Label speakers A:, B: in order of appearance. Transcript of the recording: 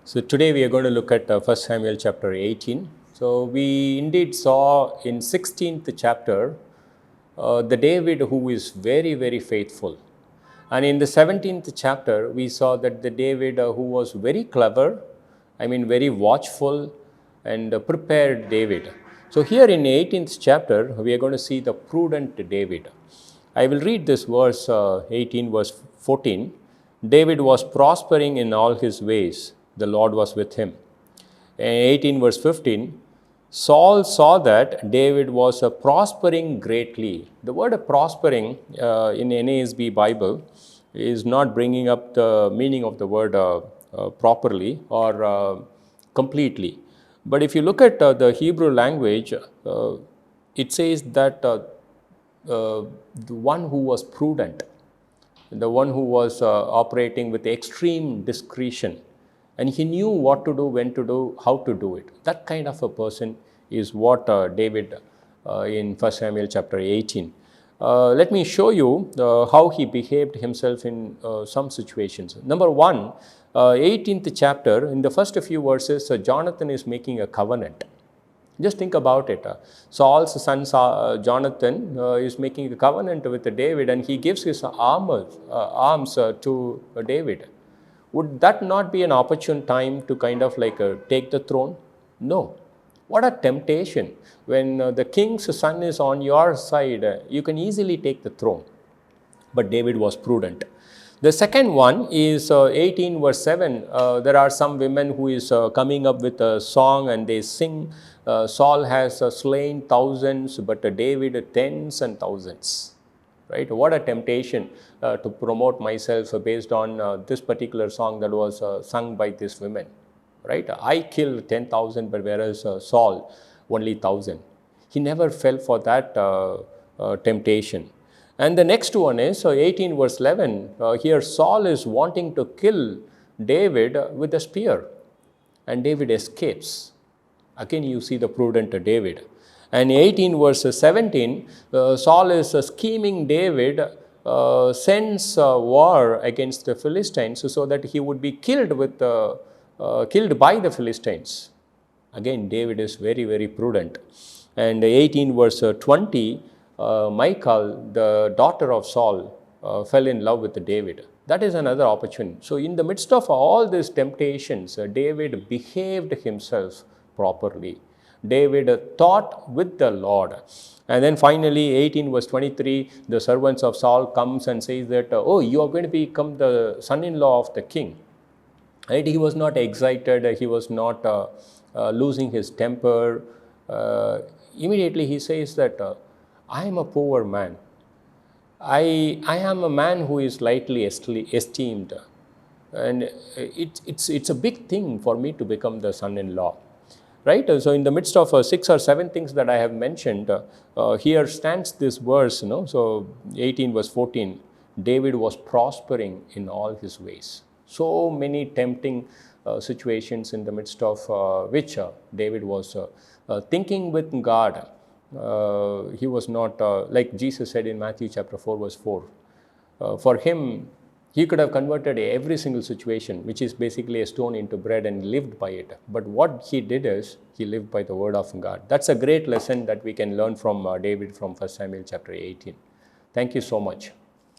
A: So today we are going to look at 1 Samuel chapter 18. So we indeed saw in 16th chapter the David who is very, very faithful. And in the 17th chapter, we saw that the David who was very clever, very watchful and prepared David. So here in 18th chapter, we are going to see the prudent David. I will read this verse 18, verse 14. David was prospering in all his ways. The Lord was with him. 18 verse 15, Saul saw that David was prospering greatly. The word prospering in NASB Bible is not bringing up the meaning of the word properly or completely. But if you look at the Hebrew language, it says that the one who was prudent, the one who was operating with extreme discretion, and he knew what to do, when to do, how to do it. That kind of a person is what David in 1 Samuel chapter 18. Let me show you how he behaved himself in some situations. Number one, 18th chapter, in the first few verses, Jonathan is making a covenant. Just think about it. Saul's son Jonathan is making a covenant with David, and he gives his arms to David. Would that not be an opportune time to kind of like take the throne? No. What a temptation. When the king's son is on your side, you can easily take the throne. But David was prudent. The second one is 18 verse 7. There are some women who is coming up with a song and they sing, Saul has slain thousands, but David tens and thousands. Right? What a temptation to promote myself based on this particular song that was sung by these women. Right? I killed 10,000, but whereas Saul only 1,000. He never fell for that temptation. And the next one is 18 verse 11. Here Saul is wanting to kill David with a spear, and David escapes. Again, you see the prudent David. And 18 verse 17, Saul is scheming David, sends war against the Philistines so that he would be killed by the Philistines. Again, David is very, very prudent. And 18 verse 20, Michal, the daughter of Saul, fell in love with David. That is another opportunity. So in the midst of all these temptations, David behaved himself properly. David thought with the Lord. And then finally, 18 verse 23, the servants of Saul comes and says that, oh, you are going to become the son-in-law of the king. Right? He was not excited. He was not losing his temper. Immediately he says that, I am a poor man. I am a man who is lightly esteemed. And it's a big thing for me to become the son-in-law. Right? So in the midst of 6 or 7 things that I have mentioned, here stands this verse, So 18 verse 14, David was prospering in all his ways. So many tempting situations in the midst of which David was thinking with God. He was not, like Jesus said in Matthew chapter 4 verse 4, for him, he could have converted every single situation, which is basically a stone, into bread and lived by it. But what he did is, he lived by the word of God. That's a great lesson that we can learn from David from 1 Samuel chapter 18. Thank you so much.